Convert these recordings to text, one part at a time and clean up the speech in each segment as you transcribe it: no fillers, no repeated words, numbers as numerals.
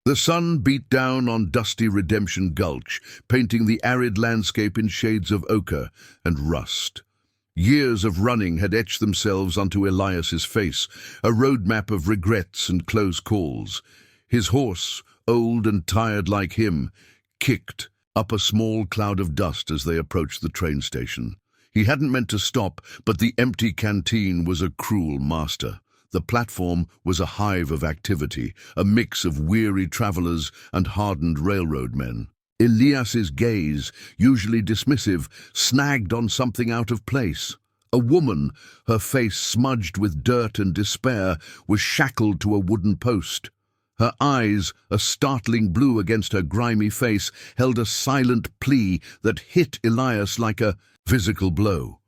The sun beat down on dusty Redemption Gulch, painting the arid landscape in shades of ochre and rust. Years of running had etched themselves onto Elias's face, a roadmap of regrets and close calls. His horse, old and tired like him, kicked up a small cloud of dust as they approached the train station. He hadn't meant to stop, but the empty canteen was a cruel master. The platform was a hive of activity, a mix of weary travelers and hardened railroad men. Elias's gaze, usually dismissive, snagged on something out of place. A woman, her face smudged with dirt and despair, was shackled to a wooden post. Her eyes, a startling blue against her grimy face, held a silent plea that hit Elias like a physical blow.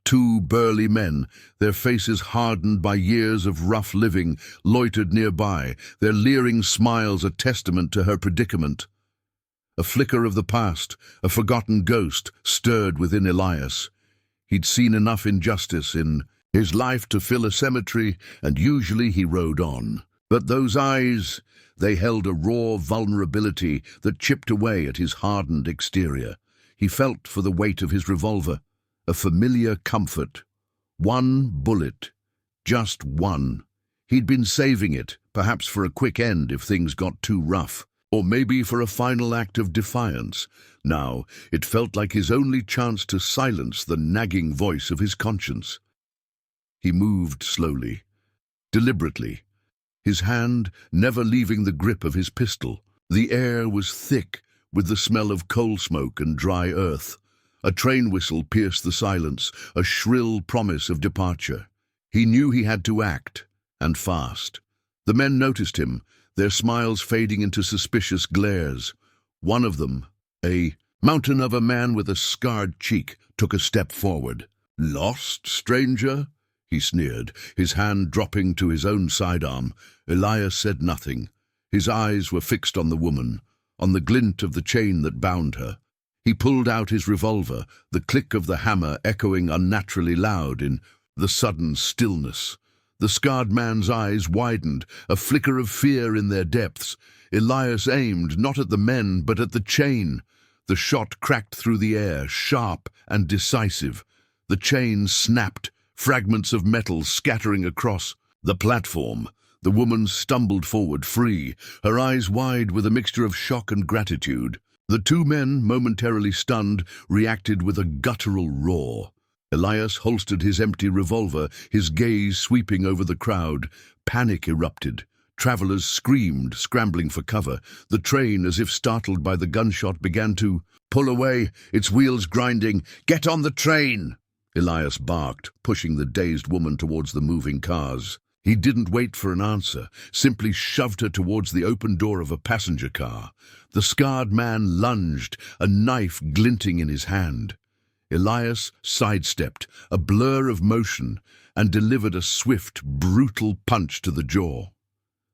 Two burly men, their faces hardened by years of rough living, loitered nearby, their leering smiles a testament to her predicament. A flicker of the past, a forgotten ghost, stirred within Elias. He'd seen enough injustice in his life to fill a cemetery, and usually he rode on. But those eyes, they held a raw vulnerability that chipped away at his hardened exterior. He felt for the weight of his revolver, a familiar comfort. One bullet. Just one. He'd been saving it, perhaps for a quick end if things got too rough, or maybe for a final act of defiance. Now, it felt like his only chance to silence the nagging voice of his conscience. He moved slowly, deliberately, his hand never leaving the grip of his pistol. The air was thick with the smell of coal smoke and dry earth. A train whistle pierced the silence, a shrill promise of departure. He knew he had to act, and fast. The men noticed him, their smiles fading into suspicious glares. One of them, a mountain of a man with a scarred cheek, took a step forward. "Lost, stranger?" he sneered, his hand dropping to his own sidearm. Elias said nothing. His eyes were fixed on the woman, on the glint of the chain that bound her. He pulled out his revolver, the click of the hammer echoing unnaturally loud in the sudden stillness. The scarred man's eyes widened, a flicker of fear in their depths. Elias aimed not at the men, but at the chain. The shot cracked through the air, sharp and decisive. The chain snapped, fragments of metal scattering across the platform. The woman stumbled forward, free, her eyes wide with a mixture of shock and gratitude. The two men, momentarily stunned, reacted with a guttural roar. Elias holstered his empty revolver, his gaze sweeping over the crowd. Panic erupted. Travelers screamed, scrambling for cover. The train, as if startled by the gunshot, began to pull away, its wheels grinding. "Get on the train!" Elias barked, pushing the dazed woman towards the moving cars. He didn't wait for an answer, simply shoved her towards the open door of a passenger car. The scarred man lunged, a knife glinting in his hand. Elias sidestepped, a blur of motion, and delivered a swift, brutal punch to the jaw.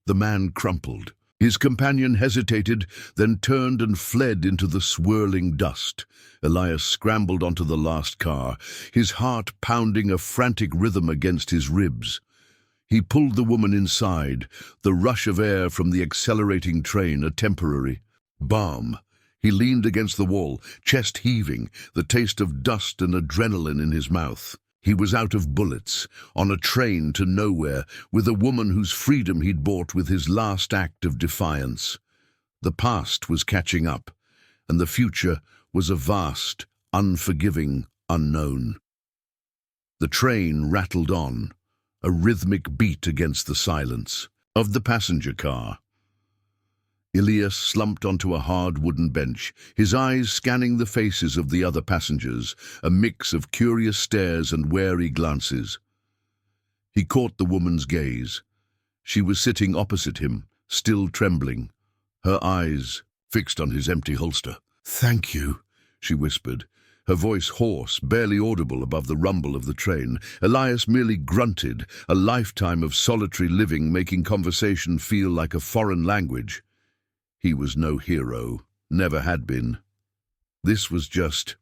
The man crumpled. His companion hesitated, then turned and fled into the swirling dust. Elias scrambled onto the last car, his heart pounding a frantic rhythm against his ribs. He pulled the woman inside, the rush of air from the accelerating train a temporary balm. He leaned against the wall, chest heaving, the taste of dust and adrenaline in his mouth. He was out of bullets, on a train to nowhere, with a woman whose freedom he'd bought with his last act of defiance. The past was catching up, and the future was a vast, unforgiving unknown. The train rattled on, a rhythmic beat against the silence of the passenger car. Elias slumped onto a hard wooden bench, his eyes scanning the faces of the other passengers, a mix of curious stares and wary glances. He caught the woman's gaze. She was sitting opposite him, still trembling, her eyes fixed on his empty holster. "Thank you," she whispered, her voice hoarse, barely audible above the rumble of the train. Elias merely grunted, a lifetime of solitary living making conversation feel like a foreign language. He was no hero, never had been. This was just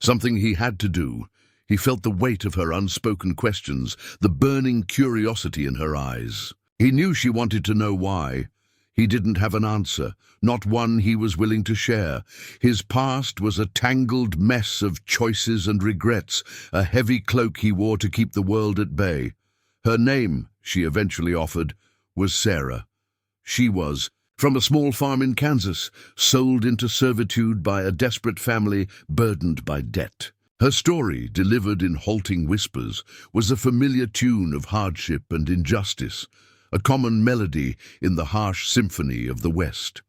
something he had to do. He felt the weight of her unspoken questions, the burning curiosity in her eyes. He knew she wanted to know why. He didn't have an answer, not one he was willing to share. His past was a tangled mess of choices and regrets, a heavy cloak he wore to keep the world at bay. Her name, she eventually offered, was Sarah. She was from a small farm in Kansas, sold into servitude by a desperate family burdened by debt. Her story, delivered in halting whispers, was a familiar tune of hardship and injustice, a common melody in the harsh symphony of the West.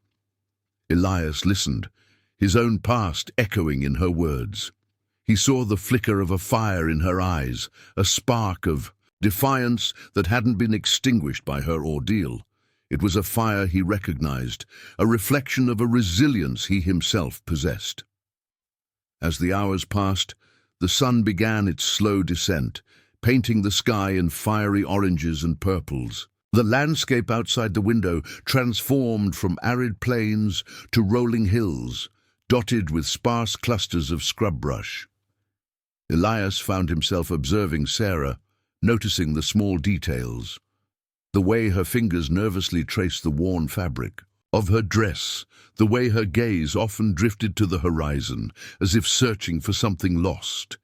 Elias listened, his own past echoing in her words. He saw the flicker of a fire in her eyes, a spark of defiance that hadn't been extinguished by her ordeal. It was a fire he recognized, a reflection of a resilience he himself possessed. As the hours passed, the sun began its slow descent, painting the sky in fiery oranges and purples. The landscape outside the window transformed from arid plains to rolling hills, dotted with sparse clusters of scrub brush. Elias found himself observing Sarah, noticing the small details. The way her fingers nervously traced the worn fabric of her dress, the way her gaze often drifted to the horizon, as if searching for something lost.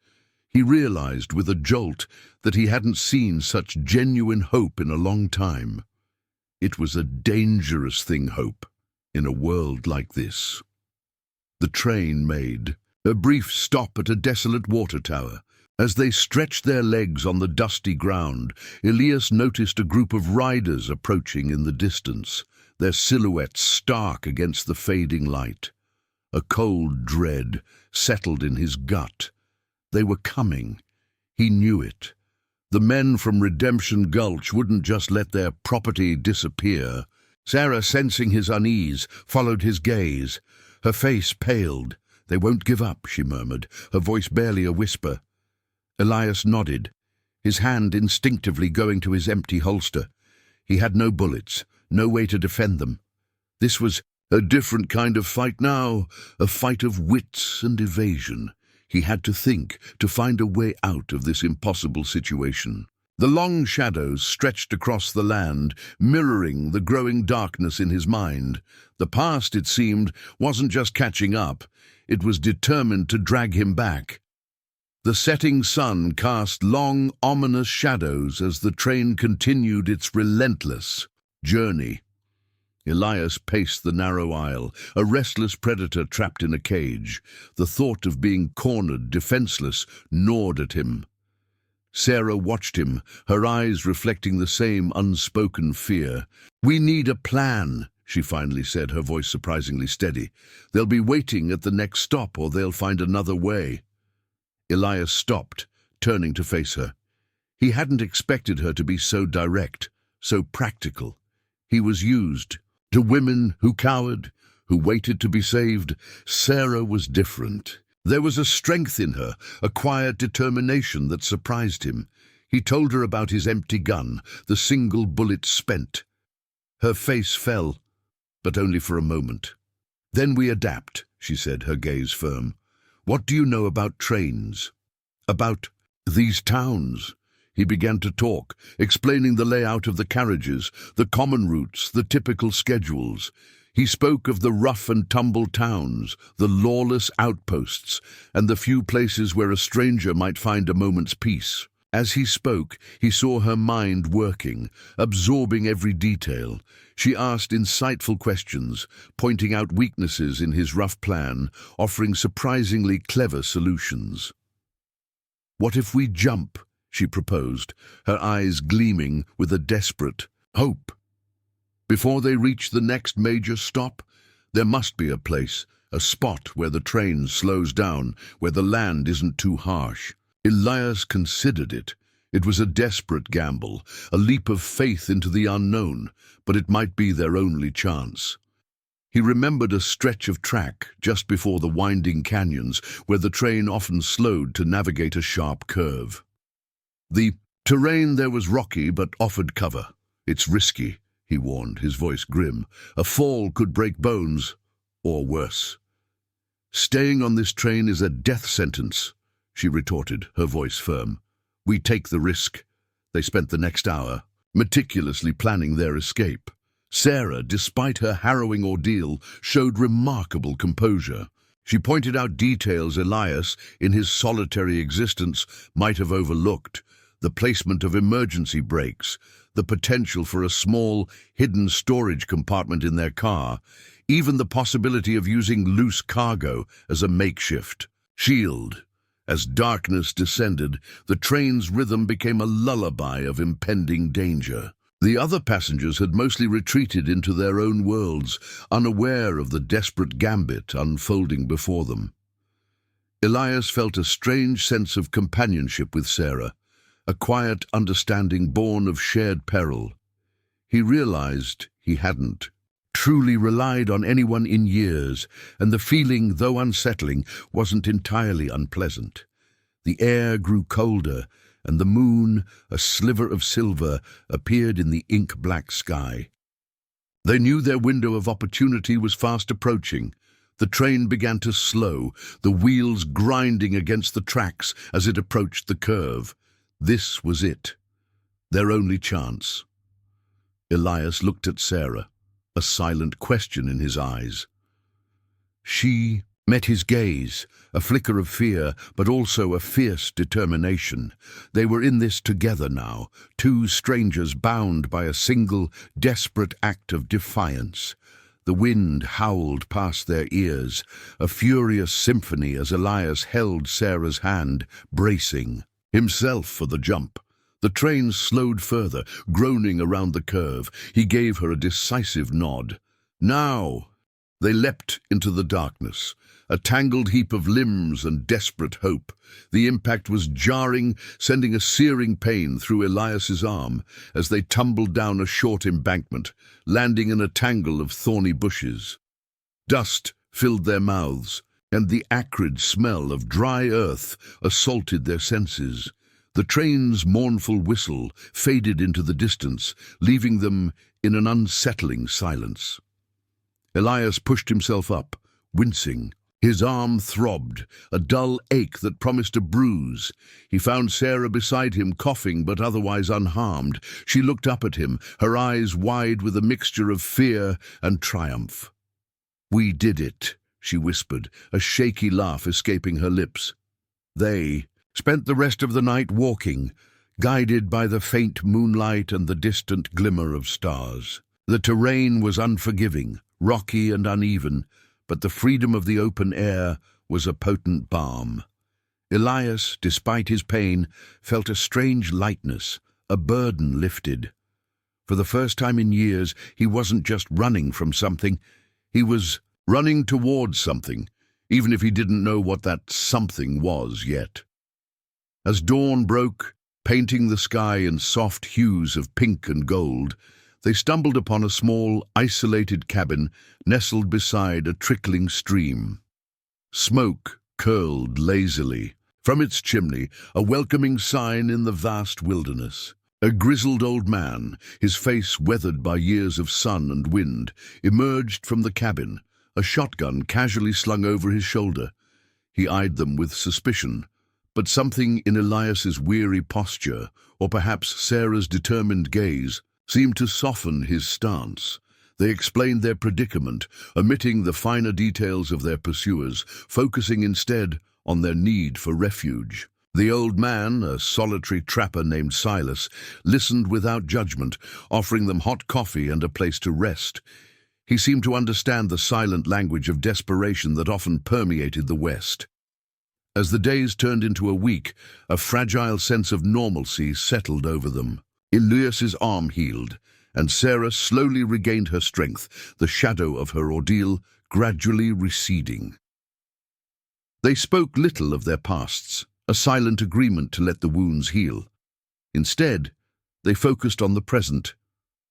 He realized with a jolt that he hadn't seen such genuine hope in a long time. It was a dangerous thing, hope, in a world like this. The train made a brief stop at a desolate water tower. As they stretched their legs on the dusty ground, Elias noticed a group of riders approaching in the distance, their silhouettes stark against the fading light. A cold dread settled in his gut. They were coming. He knew it. The men from Redemption Gulch wouldn't just let their property disappear. Sarah, sensing his unease, followed his gaze. Her face paled. "They won't give up," she murmured, her voice barely a whisper. Elias nodded, his hand instinctively going to his empty holster. He had no bullets, no way to defend them. This was a different kind of fight now, a fight of wits and evasion. He had to think, to find a way out of this impossible situation. The long shadows stretched across the land, mirroring the growing darkness in his mind. The past, it seemed, wasn't just catching up. It was determined to drag him back. The setting sun cast long, ominous shadows as the train continued its relentless journey. Elias paced the narrow aisle, a restless predator trapped in a cage. The thought of being cornered, defenseless, gnawed at him. Sarah watched him, her eyes reflecting the same unspoken fear. "We need a plan," she finally said, her voice surprisingly steady. "They'll be waiting at the next stop, or they'll find another way." Elias stopped, turning to face her. He hadn't expected her to be so direct, so practical. He was used to women who cowered, who waited to be saved. Sarah was different. There was a strength in her, a quiet determination that surprised him. He told her about his empty gun, the single bullet spent. Her face fell, but only for a moment. "Then we adapt," she said, her gaze firm. "What do you know about trains? About these towns?" He began to talk, explaining the layout of the carriages, the common routes, the typical schedules. He spoke of the rough-and-tumble towns, the lawless outposts, and the few places where a stranger might find a moment's peace. As he spoke, he saw her mind working, absorbing every detail. She asked insightful questions, pointing out weaknesses in his rough plan, offering surprisingly clever solutions. "What if we jump?" she proposed, her eyes gleaming with a desperate hope. Before they reach the next major stop, there must be a place, a spot where the train slows down, where the land isn't too harsh. Elias considered it. It was a desperate gamble, a leap of faith into the unknown, but it might be their only chance. He remembered a stretch of track just before the winding canyons where the train often slowed to navigate a sharp curve. The terrain there was rocky but offered cover. "It's risky," he warned, his voice grim. "A fall could break bones, or worse." "Staying on this train is a death sentence," she retorted, her voice firm. "We take the risk." They spent the next hour meticulously planning their escape. Sarah, despite her harrowing ordeal, showed remarkable composure. She pointed out details Elias, in his solitary existence, might have overlooked: the placement of emergency brakes, the potential for a small, hidden storage compartment in their car, even the possibility of using loose cargo as a makeshift shield. As darkness descended, the train's rhythm became a lullaby of impending danger. The other passengers had mostly retreated into their own worlds, unaware of the desperate gambit unfolding before them. Elias felt a strange sense of companionship with Sarah, a quiet understanding born of shared peril. He realized he hadn't truly relied on anyone in years, and the feeling, though unsettling, wasn't entirely unpleasant. The air grew colder, and the moon, a sliver of silver, appeared in the ink-black sky. They knew their window of opportunity was fast approaching. The train began to slow, the wheels grinding against the tracks as it approached the curve. This was it, their only chance. Elias looked at Sarah, a silent question in his eyes. She met his gaze, a flicker of fear, but also a fierce determination. They were in this together now, two strangers bound by a single, desperate act of defiance. The wind howled past their ears, a furious symphony as Elias held Sarah's hand, bracing himself for the jump. The train slowed further, groaning around the curve. He gave her a decisive nod. Now! They leapt into the darkness, a tangled heap of limbs and desperate hope. The impact was jarring, sending a searing pain through Elias's arm as they tumbled down a short embankment, landing in a tangle of thorny bushes. Dust filled their mouths, and the acrid smell of dry earth assaulted their senses. The train's mournful whistle faded into the distance, leaving them in an unsettling silence. Elias pushed himself up, wincing. His arm throbbed, a dull ache that promised a bruise. He found Sarah beside him, coughing but otherwise unharmed. She looked up at him, her eyes wide with a mixture of fear and triumph. "We did it," she whispered, a shaky laugh escaping her lips. They spent the rest of the night walking, guided by the faint moonlight and the distant glimmer of stars. The terrain was unforgiving, rocky and uneven, but the freedom of the open air was a potent balm. Elias, despite his pain, felt a strange lightness, a burden lifted. For the first time in years, he wasn't just running from something, he was running towards something, even if he didn't know what that something was yet. As dawn broke, painting the sky in soft hues of pink and gold, they stumbled upon a small, isolated cabin nestled beside a trickling stream. Smoke curled lazily from its chimney, a welcoming sign in the vast wilderness. A grizzled old man, his face weathered by years of sun and wind, emerged from the cabin, a shotgun casually slung over his shoulder. He eyed them with suspicion, but something in Elias's weary posture, or perhaps Sarah's determined gaze, seemed to soften his stance. They explained their predicament, omitting the finer details of their pursuers, focusing instead on their need for refuge. The old man, a solitary trapper named Silas, listened without judgment, offering them hot coffee and a place to rest. He seemed to understand the silent language of desperation that often permeated the West. As the days turned into a week, a fragile sense of normalcy settled over them. Elias's arm healed, and Sarah slowly regained her strength, the shadow of her ordeal gradually receding. They spoke little of their pasts, a silent agreement to let the wounds heal. Instead, they focused on the present,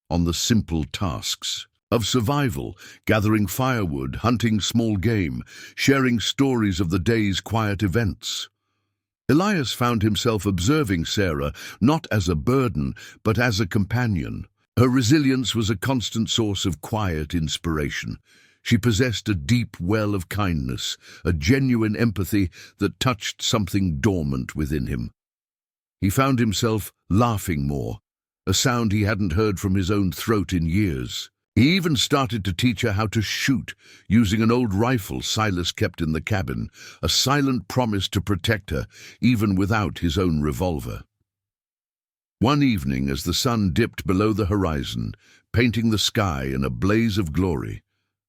on the simple tasks of survival, gathering firewood, hunting small game, sharing stories of the day's quiet events. Elias found himself observing Sarah not as a burden, but as a companion. Her resilience was a constant source of quiet inspiration. She possessed a deep well of kindness, a genuine empathy that touched something dormant within him. He found himself laughing more, a sound he hadn't heard from his own throat in years. He even started to teach her how to shoot, using an old rifle Silas kept in the cabin, a silent promise to protect her, even without his own revolver. One evening, as the sun dipped below the horizon, painting the sky in a blaze of glory,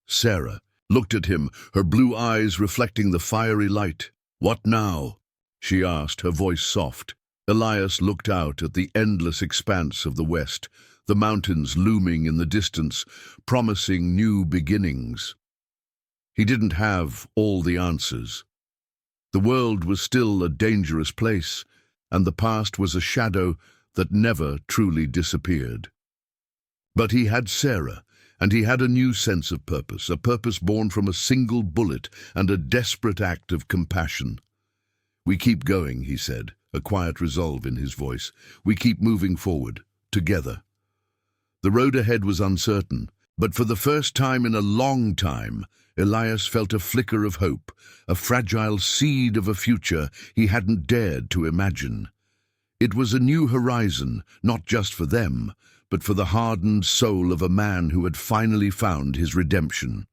Sarah looked at him, her blue eyes reflecting the fiery light. "What now?" she asked, her voice soft. Elias looked out at the endless expanse of the west, the mountains looming in the distance, promising new beginnings. He didn't have all the answers. The world was still a dangerous place, and the past was a shadow that never truly disappeared. But he had Sarah, and he had a new sense of purpose, a purpose born from a single bullet and a desperate act of compassion. "We keep going," he said, a quiet resolve in his voice. "We keep moving forward, together." The road ahead was uncertain, but for the first time in a long time, Elias felt a flicker of hope, a fragile seed of a future he hadn't dared to imagine. It was a new horizon, not just for them, but for the hardened soul of a man who had finally found his redemption.